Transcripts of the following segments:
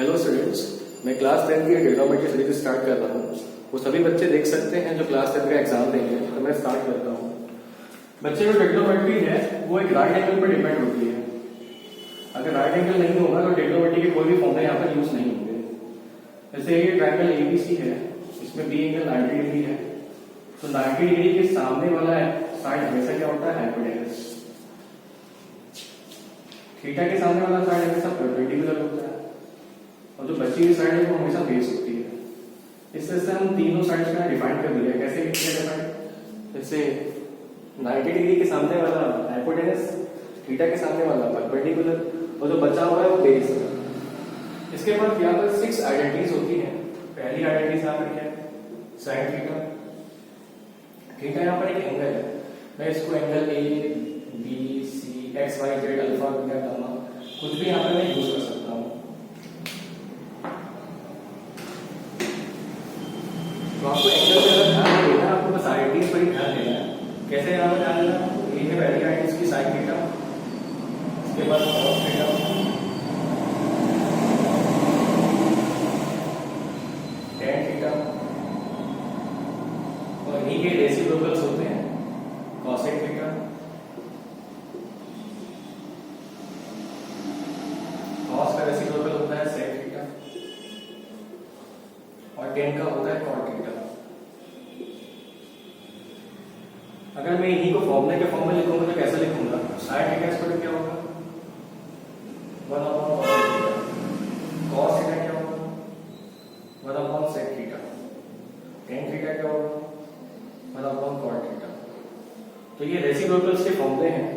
Hello students, मैं class 10 की trigonometry series start कर रहा हूँ। वो सभी बच्चे देख सकते हैं जो क्लास 10 का एग्जाम देंगे। तो मैं स्टार्ट करता हूँ। बच्चे जो ट्रिग्नोमेट्री है वो एक राइट एंगल पर डिपेंड होती है। अगर राइट एंगल नहीं होगा तो ट्रिग्नोमेट्री के कोई भी फॉर्मूले यहाँ पर यूज नहीं होंगे। जैसे ये ट्रायंगल एबीसी है, इसमें बी एंगल 90 डिग्री है, तो 90 डिग्री के सामने वाला साइड हमेशा क्या होता है, हाइपोटेनस। थीटा के सामने वाला साइड हमेशा परपेंडिकुलर होता है और जो बची हुई साइड है वो हमेशा बेस होती है। इस तरह से हम तीनों साइड्स का डिफाइन कर दिया। कैसे किया डिफाइन? जैसे 90 डिग्री के सामने वाला हाइपोटेनस, थीटा के सामने वाला परपेंडिकुलर और जो बचा हुआ है वो बेस है। इसके बाद यहाँ पर 6 आइडेंटिटीज होती हैं। पहली आइडेंटिटी यहाँ पर क्या है, साइन थीटा। थीटा यहाँ पर एक एंगल है, मैं इसको angle a b c x y z alpha beta gamma कुछ भी यहाँ पर मैं यूज कर सकता हूँ। तो आपको एंगल पे अगर ध्यान देना, आपको बस आइडेंटिटीज पर ही ध्यान देना है। कैसे यहाँ पर ध्यान देना? ए है पहली आइडेंटिटी की साइन थीटा, इसके बाद कॉस थीटा, टेन थीटा और इन्हीं के रेसिप्रोकल्स होते हैं कॉसेक थीटा, कॉस का रेसिप्रोकल होता है सेक थीटा और टेन का होता है कॉट थीटा। अगर मैं इन्हीं को फॉर्मूले के फॉर्म में लिखूंगा तो कैसे लिखूंगा? साइन थीटा स्क्वायर क्या होगा, 1/cos थीटा। कॉस थीटा क्या होगा, 1/sec थीटा। टेन थीटा क्या होगा, 1/cot थीटा। तो ये रेसिप्रोकल्स के फॉर्मूले हैं,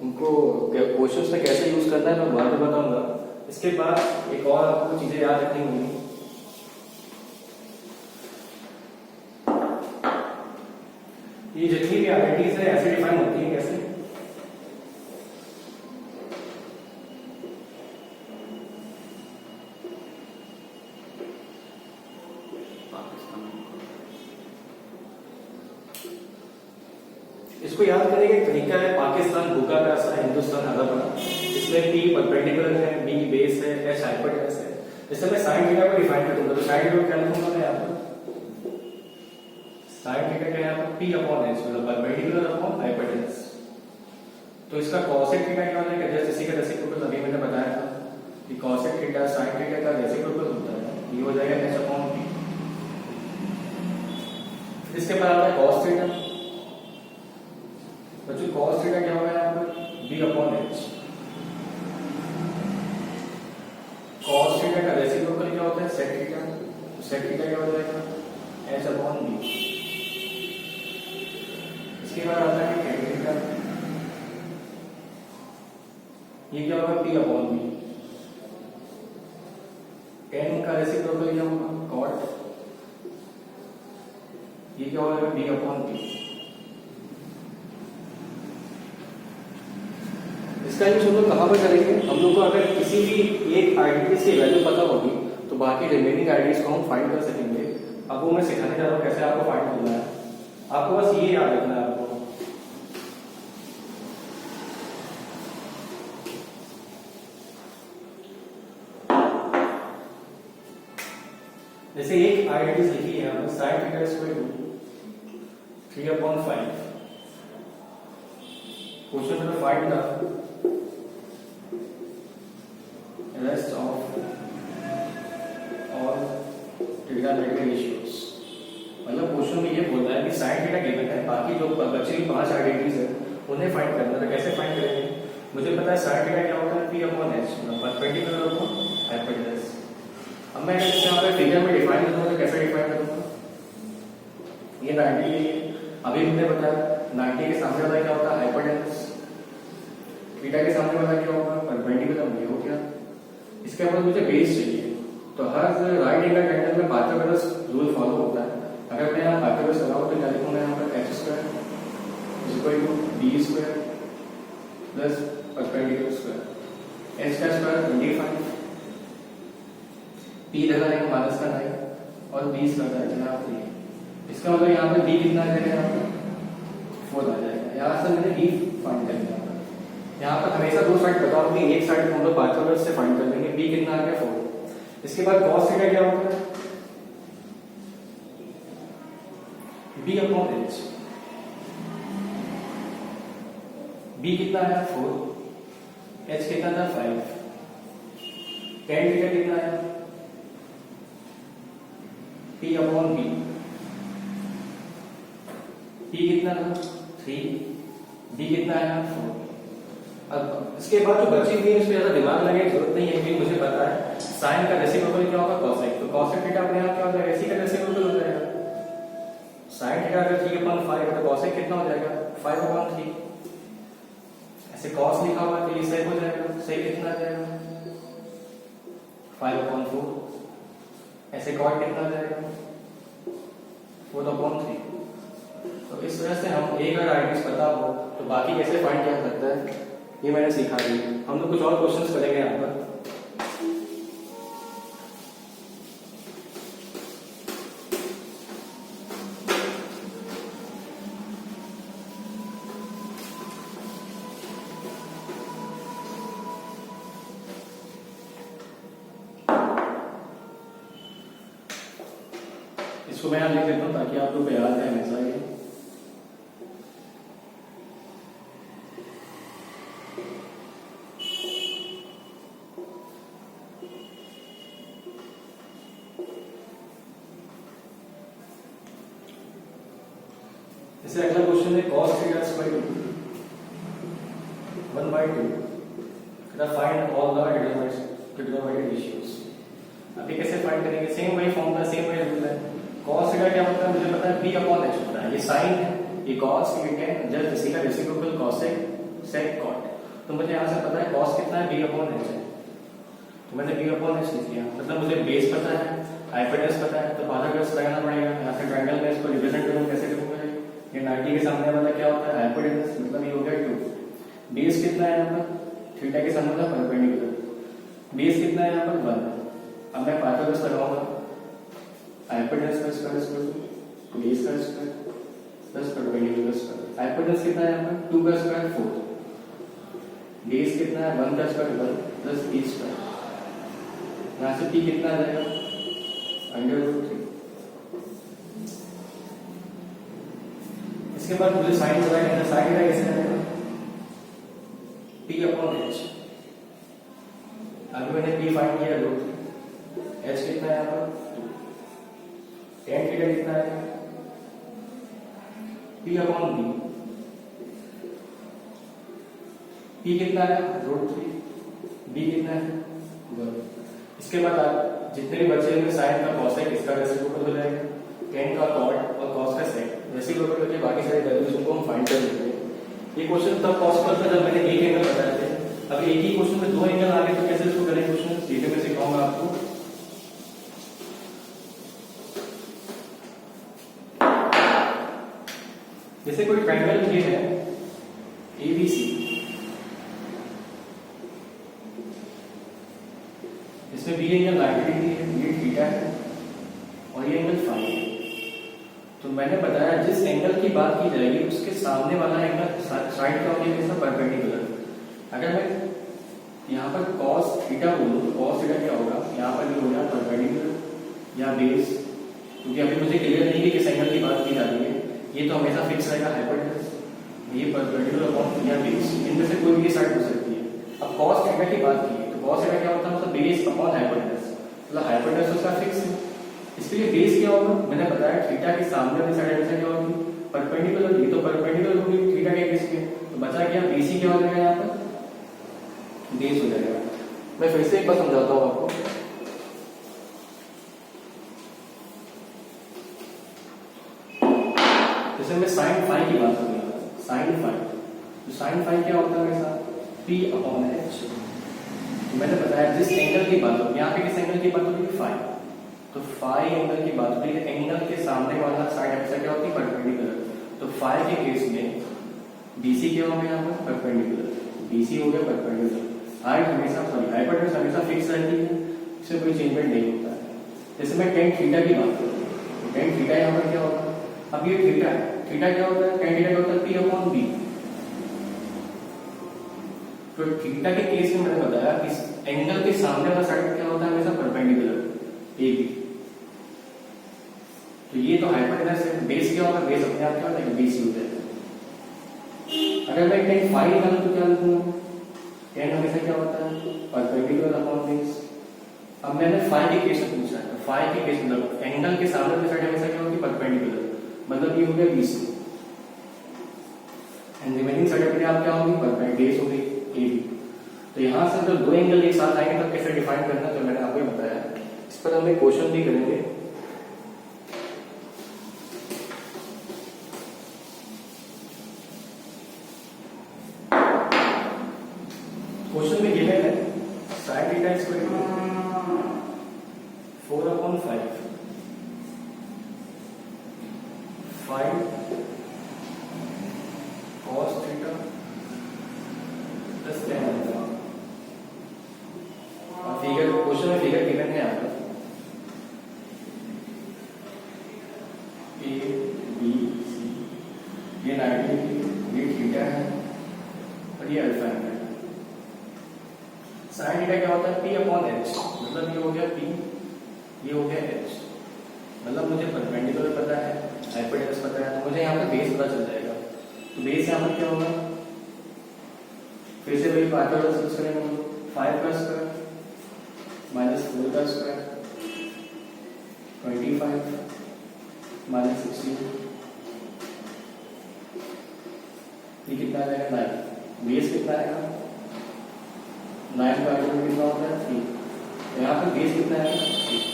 उनको क्वेश्चंस में कैसे यूज करना है मैं बाद में बताऊंगा। इसके बाद एक और आपको चीजें याद रखनी होंगी। ये जितनी भी आइडेंटिटीज है ऐसे डिफाइन होती है। कैसे? इसको याद करने का एक तरीका है, पाकिस्तान भूखा प्यासा, हिंदुस्तान हरा भरा। इसमें पी परपेंडिकुलर है, बी बेस है, एच हाइपोटेनस है। जैसे मैं साइन थीटा को डिफाइन कर दूंगा तो साइन थीटा क्या लिखूंगा मैं यहाँ पर? साइन थीटा क्या है यहाँ पर? पी अपॉन एच, मतलब परपेंडिकुलर अपॉन हाइपोटेनस। तो इसका कॉसेक थीटा क्या होता है? जैसे इसी का रेसिप्रोकल अभी मैंने बताया था कि कॉसेक थीटा साइन थीटा का रेसिप्रोकल होता है, ये हो जाएगा एच अपॉन पी। इसके बाद आता है कॉस थीटा। बच्चों कॉस थीटा क्या होगा यहाँ पर? B upon h. Cos theta का रेसिप्रोकल क्या होता है? Sec theta. तो सेक थीटा क्या हो जाएगा? H upon b. इसके बाद आता है टेन थीटा, ये क्या होगा? P upon b. टेन का रेसिप्रोकल क्या होगा? कॉट, ये क्या होगा? B upon b. इसका यूज हम लोग कहां पर करेंगे? हम लोग को अगर किसी भी एक आइडेंटिटी की वैल्यू पता होगी तो बाकी रिमेनिंग आइडेंटिटीज को हम फाइंड कर सकेंगे। अब वो मैं सिखाने जा रहा हूं कैसे आपको फाइंड करना है। आपको बस ये याद रखना है। आपको जैसे एक आइडेंटिटी लिखी है हमने, साइन थीटा स्क्वायर 3/5। क्वेश्चन में find the rest of all trigonometric ratios। मतलब क्वेश्चन में ये बोलता है कि साइन थीटा गिवन है, बाकी जो बची हुई 5 आइडेंटिटीज है उन्हें फाइंड करना है। कैसे फाइंड करेंगे? मुझे पता है साइन थीटा क्या होता है? P upon H, perpendicular upon hypotenuse. अब मैं इसे यहाँ पे फिगर में डिफाइन करूंगा तो कैसे डिफाइन करूंगा? ये 90 है, अभी हमने बताया 90 के सामने वाला क्या होता है? हाइपोटेनस। थीटा के सामने वाला क्या होगा? परपेंडिकुलर। ये हो गया। इसके बाद मुझे बेस चाहिए, तो हर राइट एंगल ट्रायंगल में पाइथागोरस रूल फॉलो होता है। अगर मैं यहाँ पाइथागोरस लगाऊं तो क्या लिखूंगा यहाँ पर? H square is equal to b square plus perpendicular square. H का स्क्वायर 25, पी लगाएंगे माइनस का 9 और 20 लगाएंगे 3। इसका मतलब यहाँ पे बी कितना आ जाएगा? यहाँ पर 4 आ जाएगा। यहाँ से मैंने बी फाइंड कर लिया। यहाँ पर हमेशा दो साइड बताओ कि एक साइड हम लोग पाइथागोरस से फाइंड कर लेंगे। बी कितना आ गया? 4। इसके बाद cos थीटा क्या होता है? b upon h। b कितना है 4, h कितना था 5, tan थीटा कितना है p अपॉन b, p कितना था 3, b कितना है 4। अब इसके बाद जो बची हुई है इसमें ज्यादा दिमाग लगाने की जरूरत नहीं है क्योंकि मुझे पता है साइन का रेसिप्रोकल क्या होगा cosec, तो cosec थीटा अपने आप क्या हो जाएगा, इसी का रेसिप्रोकल हो जाएगा। साइन थीटा अगर 3/5 है तो cosec कितना हो जाएगा 5/3। ऐसे cos लिखा हुआ तो ये sec हो जाएगा, sec कितना आ जाएगा 5/4। ऐसे cot कितना आ जाएगा 4/3। तो इस वजह से हम एक अगर आइडियस पता हो तो बाकी कैसे फाइंड किया सकता है ये मैंने सिखा दी। हम लोग कुछ और क्वेश्चंस करेंगे यहाँ पर। इसको मैं यहाँ लिख देता हूँ ताकि आप लोग को याद है हमेशा ये। जैसे अगला क्वेश्चन है cos theta square 1/2 find all the trigonometric ratios. अभी कैसे फाइंड करेंगे, सेम वही फॉर्मूला सेम वही रूल है। cos थीटा क्या होता है मुझे पता है b अपॉन h होता है, ये साइन है, ये cos ये tan, जस्ट इसी का रेसिप्रोकल cosec sec cot। तो मुझे यहाँ से पता है cos कितना है b अपॉन h है, तो मैंने b अपॉन h लिख दिया। मतलब मुझे बेस पता है, हाइपोटेनस पता है, तो पाइथागोरस लगाना पड़ेगा। यहाँ से ट्रायंगल में इसको रिप्रेजेंट करूँ कैसे करूँगा, ये 90 के सामने वाला क्या होता है हाइपोटेनस, मतलब ये हो गया 2। बेस कितना है यहाँ पर थीटा के सामने वाला परपेंडिकुलर, बेस कितना है यहाँ पर 1। अब मैं पाइथागोरस लगाऊंगा, हाइपोटेनस का स्क्वायर बेस का square plus perpendicular square. Hypotenuse कितना है यहाँ पर 2 का स्क्वायर 4, बेस कितना है 1 का स्क्वायर 1 प्लस b स्क्वायर। यहाँ से p कितना आ जाएगा √3। इसके बाद मुझे साइन पता है, साइन का कैसे आएगा p अपॉन h। अभी मैंने p फाइंड किया √3, h कितना है यहाँ पर 2, tan थीटा कितना है p अपॉन b, p कितना है √3, b कितना है 1। इसके बाद आप जितने भी बचे हुए साइन का cosec इसका रेसिप्रोकल हो जाएगा, tan का cot और cos का sec रेसिप्रोकल करके बाकी सारे वैल्यूज को हम फाइंड कर लेंगे। ये क्वेश्चन तब पॉसिबल था जब मैंने एक एंगल बताए थे, अब एक ही क्वेश्चन में 2 एंगल आ गए तो कैसे इसको करें क्वेश्चन, ये मैं सिखाऊंगा आपको। जैसे कोई ट्रायंगल ये है ABC, इसमें बी एंगल 90 डिग्री है, ये थीटा है और ये एंगल फाई है। तो मैंने बताया जिस एंगल की बात की जाएगी उसके सामने वाला एंगल साइड का होगा हमेशा परपेंडिकुलर। अगर मैं यहाँ पर cos थीटा बोलूँ तो cos थीटा क्या होगा, यहाँ पर ये हो गया परपेंडिकुलर या बेस, क्योंकि अभी मुझे क्लियर नहीं कि किस एंगल की बात की जा रही है। ये तो हमेशा फिक्स रहेगा हाइपोटेनस, ये परपेंडिकुलर अपॉन या बेस, इनमें से कोई भी साइड हो सकती है। अब cos थीटा की बात की तो cos थीटा क्या होता है, मतलब बेस अपॉन हाइपोटेनस, मतलब हाइपोटेनस उसका फिक्स है। इसके लिए बेस क्या होगा, मैंने बताया थीटा के सामने वाली साइड हमेशा क्या होगी परपेंडिकुलर, ये तो परपेंडिकुलर होगी थीटा के बेस में, तो बचा क्या BC क्या हो जाएगा यहाँ पर बेस हो जाएगा। मैं फिर से एक बार समझाता हूँ आपको। जैसे मैं साइन फाई की बात करूंगा, साइन फाई, तो साइन फाई क्या होता है मेरे साथ p अपॉन h। मैंने बताया जिस एंगल की बात होगी, यहाँ पे किस एंगल की बात होगी फाई, तो फाई एंगल की बात होगी, एंगल के सामने वाला साइड हमेशा क्या होती है परपेंडिकुलर। तो फाई के केस में BC क्या हो गया यहाँ पर परपेंडिकुलर, BC हो गया परपेंडिकुलर। हाइट हमेशा हाइपोटेनस हमेशा फिक्स रहती है, इसमें कोई चेंजमेंट नहीं होता है। जैसे मैं tan थीटा की बात करूँ, tan थीटा यहाँ पर क्या होगा, अब ये थीटा है, थीटा क्या होता है tan थीटा क्या होता है p अपॉन b। तो थीटा के केस में मैंने बताया इस एंगल के सामने वाला साइड क्या होता है हमेशा परपेंडिकुलर, ए बी। तो ये तो हाइपोटेनस है। बेस क्या होगा? बेस अपने आप क्या होता है? बीसी हो जाएगा। अगर मैं टेन फाइव निकालूं तो क्या लिखूंगा? टेन हमेशा क्या होता है? Perpendicular upon base. अब मैंने फाइव के केस में पूछा है, फाइव के केस मतलब एंगल के सामने की साइड हमेशा क्या होती है? परपेंडिकुलर, मतलब ये हो गया बीसी एंड रिमेनिंग साइड अपने आप क्या होगी? परपेंडिकुलर होगी ए बी। तो यहाँ से जब दो एंगल एक साथ आएंगे तब कैसे डिफाइन करना, तो मैंने आपको बताया। इस पर हम एक क्वेश्चन भी करेंगे। क्वेश्चन में गिवन है sin theta is equal to 4/5 5 cos theta plus tan alpha. Figure question में फिगर गिवन है यहाँ पर ए बी सी, ये 90 डिग्री, ये थीटा है और ये अल्फा है। साइन थीटा क्या होता है? P अपॉन H, मतलब ये हो गया P, ये हो गया H। मतलब मुझे परपेंडिकुलर पता है, हाइपोटेनस पता है, तो मुझे यहाँ पर बेस पता चल जाएगा। तो बेस यहाँ पर क्या होगा? फिर से वही पाइथागोरस यूज करेंगे हम लोग। 5 का स्क्वायर माइनस 4 का स्क्वायर 25 माइनस 16, ये कितना आ जाएगा? 9। बेस कितना आएगा? 9 का आइडेंटिटी कितना होता है? 3। यहाँ पर बेस कितना है? 3।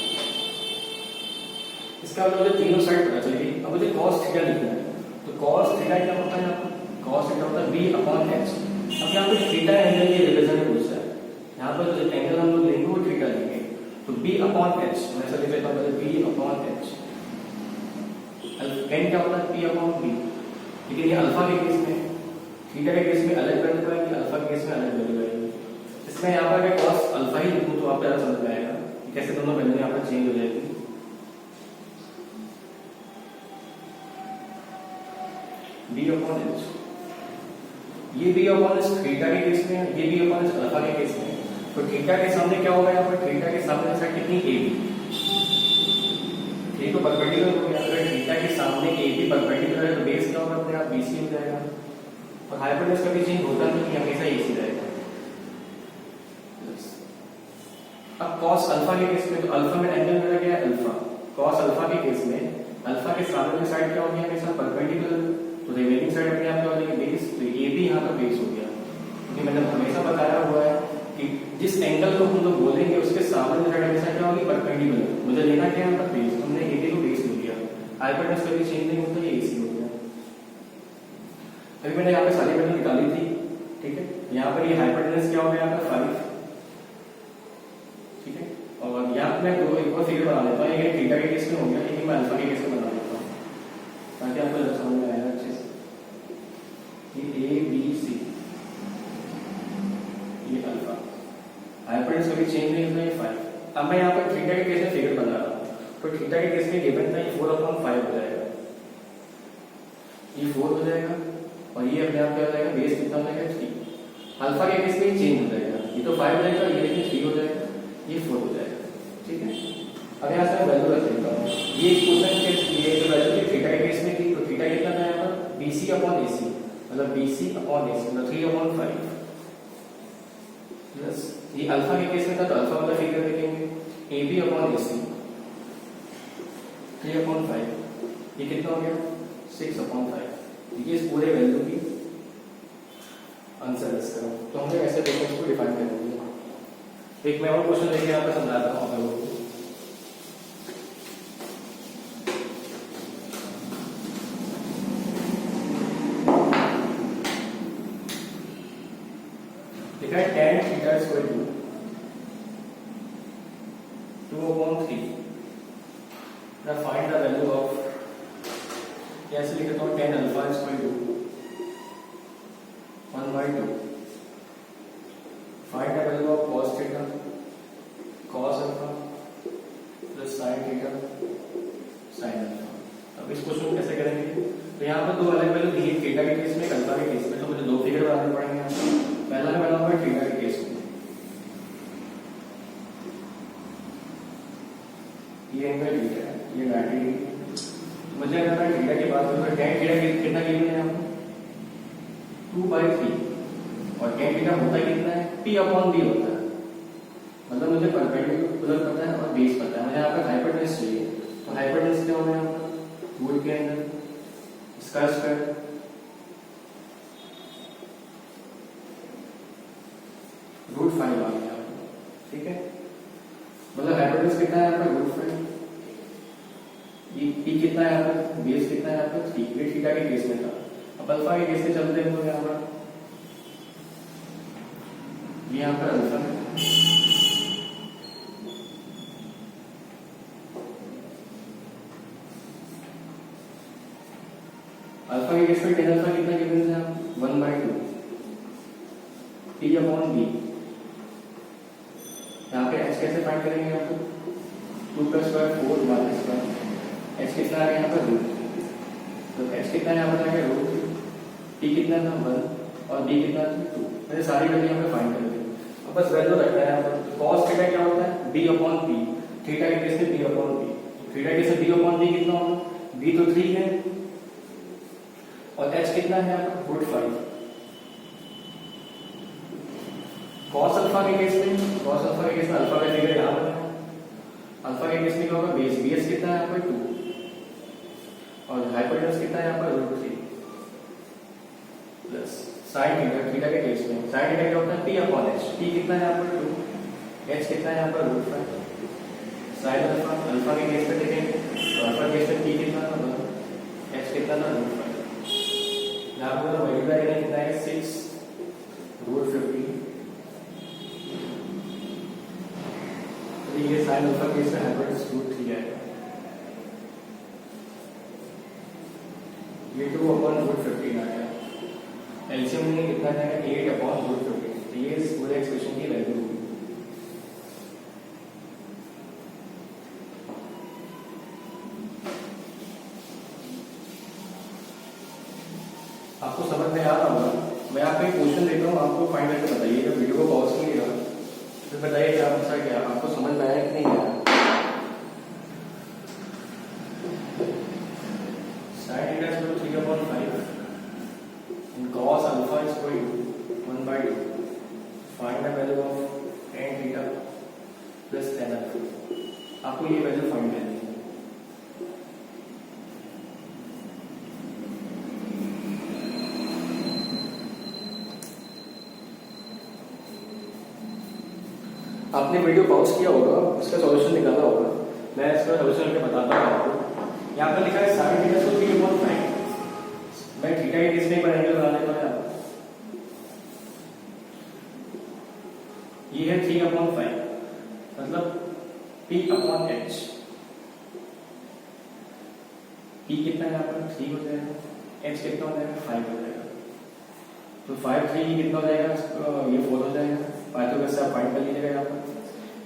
इसका मतलब मुझे तीनों साइड पता चलेगी। अब मुझे cos थीटा लिखना है, तो cos थीटा क्या होता है? यहाँ पर cos थीटा होता है b अपॉन h। अब यहाँ पे थीटा एंगल ये रिप्रेजेंट पूछा है, यहाँ पर जो एंगल हम लोग लेंगे वो थीटा लेंगे, तो b अपॉन h मैं ऐसा लिख लेता हूँ b अपॉन h। n क्या होता है? p upon b। लेकिन ये अल्फा के केस में, थीटा के केस में अलग वैल्यू आएगी, अल्फा के केस में अलग वैल्यू आएगी। इसमें यहाँ पर अगर cos अल्फा ही लिखूं तो आप ज़्यादा समझ में आएगा कि कैसे दोनों वैल्यू यहाँ पर चेंज हो जाएगी। b अपॉन h, ये b अपॉन h थीटा के केस में, ये b अपॉन h अल्फा के केस में। तो थीटा के सामने क्या होगा? यहाँ पर थीटा के सामने साइड कितनी? a b। ये तो परपेंडिकुलर हो गया। अगर थीटा के सामने a b परपेंडिकुलर है तो बेस क्या होगा? अपने आप bc हो जाएगा। और हाइपोटेनस कभी चेंज होता नहीं, हमेशा ac रहेगा। अब cos अल्फा के केस में, तो अल्फा में एंगल मेरा क्या है? अल्फा। cos अल्फा के केस में अल्फा के सामने की साइड क्या होगी? हमेशा परपेंडिकुलर, तो रिमेनिंग साइड अपने आप क्या हो जाएगी? बेस। तो ये भी यहाँ पर बेस हो गया, क्योंकि मैंने हमेशा बताया हुआ है कि जिस एंगल को हम लोग बोलेंगे उसके सामने की साइड हमेशा क्या होगी? परपेंडिकुलर। मुझे लेना क्या है? यहाँ पर बेस। हमने ए बी को बेस ले लिया। हाइपोटेनस कभी चेंज नहीं होता, ये AC हो गया। अभी मैंने यहाँ पे सारी वैल्यू निकाली थी, ठीक है। यहाँ पर ये हाइपोटेनस क्या हो गया? यहाँ पर 5, ठीक है। और यहाँ पे मैं एक और फिगर बना लेता हूँ। ये थीटा के केस में हो गया, लेकिन मैं अल्फा के केस में बना लेता हूँ ताकि आपको समझ में आएगा अच्छे से। ये A B C, ये अल्फा, हाइपोटेनस कभी चेंज नहीं होता, ये 5। अब मैं यहाँ पर थीटा के केस में फिगर बना रहा हूँ, तो थीटा के केस में गिवन था ये 4/5 हो जाएगा, ये 4 हो जाएगा और ये अपने आप क्या हो जाएगा? बेस कितना हो जाएगा? 3। अल्फा के केस में चेंज हो जाएगा, ये तो 5 हो जाएगा, ये लेकिन 3 हो जाएगा, ये 4 हो जाएगा, ठीक है। अब यहाँ से मैं वैल्यू रख देता हूँ। ये क्वेश्चन के ये जो वैल्यू थी थीटा के केस में थी, तो थीटा कितना था यहाँ पर? BC अपॉन AC, मतलब BC अपॉन AC मतलब 3/5 प्लस ये अल्फा के केस में था, तो अल्फा वाला फिगर देखेंगे AB अपॉन AC 3/5, ये कितना हो गया? 6/5। देखिए इस पूरे वैल्यू की आंसर इसका। तो हम लोग ऐसे क्वेश्चन को डिफाइन करेंगे। एक मैं और क्वेश्चन लेके यहाँ पे समझाता हूँ आप लोगों को। लिखा है tan theta is equal to 2/3। now find the value of, ऐसे लिख देता हूँ tan alpha is equal to 1/2। find the value of cos theta, cos alpha plus sin theta sin alpha. अब इस क्वेश्चन को कैसे करेंगे? तो यहाँ पर दो अलग वैल्यू दी है, थीटा के केस में, अल्फा के केस में, तो मुझे दो फिगर बनाने पड़ेंगे यहाँ पे। पहला मैं बनाऊंगा थीटा के केस में, ये एंगल थीटा है, ये 90 डिग्री। मुझे अगर मैं थीटा की बात करूँ तो tan थीटा कितना गिवन है आपको 2/3 और tan थीटा होता कितना है p/b होता है। मतलब मुझे परपेंडिकुलर पता है और बेस पता है, मुझे यहाँ पर हाइपोटेन्यूज चाहिए। तो हाइपोटेन्यूज क्या होगा यहाँ पर वुड के अंदर इसका स्क्वायर √5 आ गया। ठीक है, मतलब हाइपोटेन्यूज कितना है यहाँ पर √5, p कितना है यहाँ पर, बेस कितना है यहाँ पर 3। ये थीटा के केस में था। अब अल्फा के केस में चलते हैं तो यहाँ पर यहाँ पर अल्फा है, अल्फा के केस में tan अल्फा कितना गिवन है 1/2 p/b। यहाँ पे h कैसे फाइंड करेंगे आपको 2 + 4 - 1 h कितना है यहाँ पर रूट, तो h कितना यहाँ पर आएगा √3, p कितना था 1 और b कितना था 2। मैंने सारी वैल्यू यहाँ पे फाइंड कर दी। अब बस वैल्यू रखना है यहाँ पर। cos थीटा क्या होता है b/p, थीटा के केस में b/p, थीटा के केस में b/p कितना होगा, b तो 3 है और h कितना है यहाँ पर √5। cos अल्फा के केस में अल्फा का फिगर यहाँ पर है, अल्फा के केस में क्या होगा बेस कितना है यहाँ पर 2 और हाइपोटेन्यूज कितना है यहाँ पर √3 प्लस sin थीटा के केस में sin थीटा क्या होता है p/h, p कितना है यहाँ पर 2, h कितना है यहाँ पर √5। sin अल्फा के केस में देखेंगे तो अल्फा के केस में p कितना था 1, h कितना था √5। यहाँ पर मल्टीप्लाई करेंगे कितना है 6 √15। ये sin अल्फा केस में हाइपोटेन्यूज √3 आएगा, ये 2/√15 आएगा। एलसीएम में कितना जाएगा 8/√15। ये इस पूरे एक्सप्रेशन की वैल्यू होगी। आपको समझ में आ रहा होगा। मैं आपको एक क्वेश्चन देता हूँ, आपको फाइंड करके बताइएगा। वीडियो को पॉज कीजिएगा तो बताइए क्या आंसर क्या आपको समझ में आया कि नहीं आया। sin θ is 3/5 and cos alpha is 1/2. Find the value of tan theta plus tan alpha. आपको ये वैल्यू फाइंड करनी है। आपने वीडियो पॉज किया होगा, उसका सॉल्यूशन निकाला होगा। मैं इसका सॉल्यूशन करके बताता हूँ आपको। यहाँ पर लिखा है sin θ is 3/5। मैं थीटा के केस में पर एंगल बनाने वाला है। ये है 3/5 मतलब p/h। p कितना है यहाँ पर 3 हो जाएगा, h कितना हो जाएगा 5 हो जाएगा। तो 5 3 कितना हो जाएगा, ये 4 हो जाएगा। 5 तो वैसे आप फाइंड कर लीजिएगा यहाँ पर।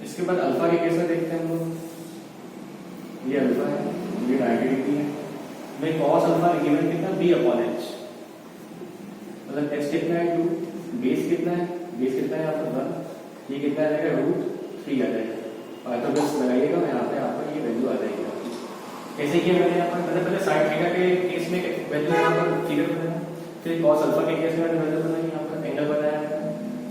इसके बाद अल्फा के केस में देखते हैं हम लोग। ये अल्फा है, ये 90 डिग्री है। मैं cos अल्फा गिवन कितना b/h, मतलब h कितना है 2, बेस कितना है यहाँ पर 1, ये कितना आ जाएगा √3 आ जाएगा। और तो बस लगाइएगा यहाँ पे आपको ये वैल्यू आ जाएगी। कैसे किया मैंने यहाँ पर, पहले sin थीटा के केस में वैल्यू यहाँ पर फिगर बनाया, फिर cos अल्फा के केस में मैंने वैल्यू बनाई, यहाँ पर एंगल बनाया,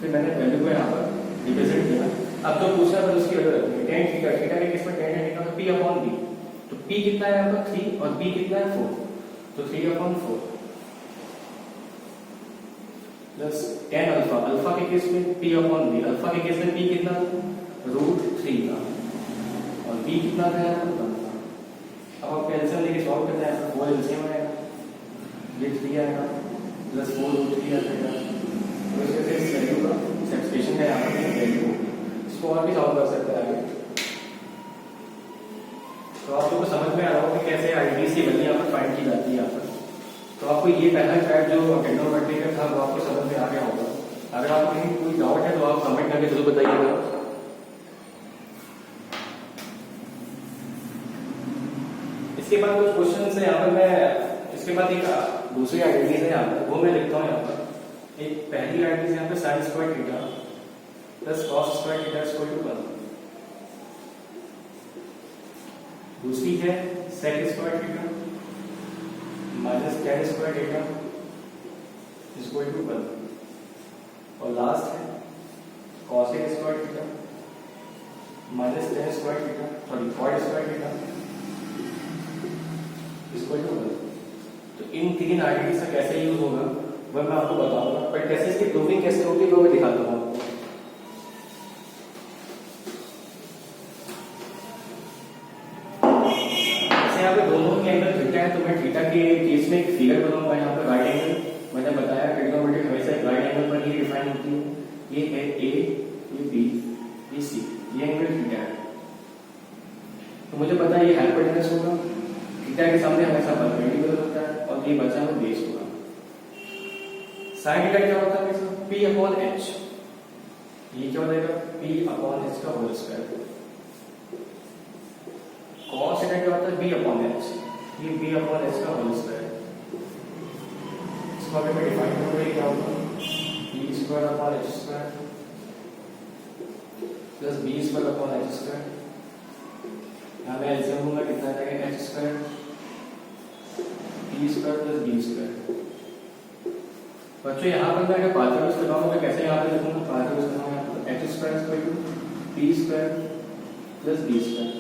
फिर मैंने वैल्यू को यहाँ पर रिप्रेजेंट किया। अब तो पूछा है उसकी वैल्यू रखनी है। tan थीटा के केस में tan थीटा का p/b, तो p कितना है यहाँ पर 3 और b कितना है 4, तो 3/4 प्लस tan अल्फा के केस में p/b, अल्फा के केस में p कितना √3 था और b कितना था यहाँ पर 1 था। अब आप एलसीएम लेके सॉल्व करते हैं, 4 एलसीएम आएगा, ये 3 आएगा प्लस 4 √3 आ जाएगा। तो इस वजह से इस वैल्यू का इस एक्सप्रेशन का यहाँ पर वैल्यू होगी। इसको और भी सॉल्व कर सकते हैं आगे। तो आप लोगों को समझ में आ रहा होगा कि कैसे आईडीज की वैल्यू यहाँ पर फाइंड की जाती है यहाँ पर। तो आपको ये पहला चैप्टर जो ट्रिग्नोमेट्री का था वो आपको समझ में आ गया होगा। अगर आपको कहीं कोई डाउट है तो आप कमेंट करके जरूर बताइएगा। इसके बाद कुछ क्वेश्चन है यहाँ पर, मैं इसके बाद एक दूसरी आइडेंटिटीज है यहाँ पर, वो मैं लिखता हूँ यहाँ पर। एक पहली आइडेंटिटी यहाँ पे sin square theta plus cos square theta equal to 1। दूसरी है sec square theta minus tan square theta equal to 1, और लास्ट है cosec square theta minus tan square theta sorry cot square theta equal to 1। तो इन तीन identities का कैसे use होगा वह मैं आपको बताऊंगा, बट कैसे इसकी प्रूविंग कैसे होगी वो मैं दिखाता हूँ आपको। यहाँ पे दोनों के एंगल थीटा है, तो मैं थीटा के केस में एक फिगर बनाऊंगा यहाँ पे राइट एंगल। मैंने बताया ट्रिग्नोमेट्री हमेशा एक राइट एंगल पर ही डिफाइन होती है। ये है ए, ये बी, ये सी, ये एंगल थीटा है। तो मुझे पता है ये हाइपोटेनस होगा, थीटा के सामने हमेशा परपेंडिकुलर होता है, और ये बचा हुआ बेस होगा। साइन थीटा क्या होता है हमेशा p अपॉन h, ये क्या हो जाएगा p अपॉन h का होल स्क्वायर। cos थीटा क्या होता है b अपॉन h, ये b अपॉन h का होल स्क्वायर। इसको अगर मैं डिफाइन करूंगा ये क्या होगा b square upon h square plus b square upon h square. यहाँ मैं एलसीएम लूंगा, कितना आ जाएगा h square b square plus b square. बच्चों यहाँ पर मैं अगर पाथागोरस लगाऊंगा कैसे यहाँ पे लिखूंगा, पाथागोरस लगाऊंगा तो h square equal to b square plus b square.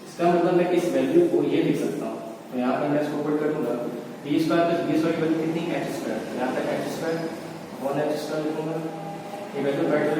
इसका मतलब मैं इस वैल्यू को ये लिख सकता हूँ, तो यहाँ पर मैं इसको पुट करूंगा b square plus b square की वैल्यू कितनी h स्क्वायर, यहाँ तक h square upon h square लिखूंगा, ये वैल्यू बैठ जाएगी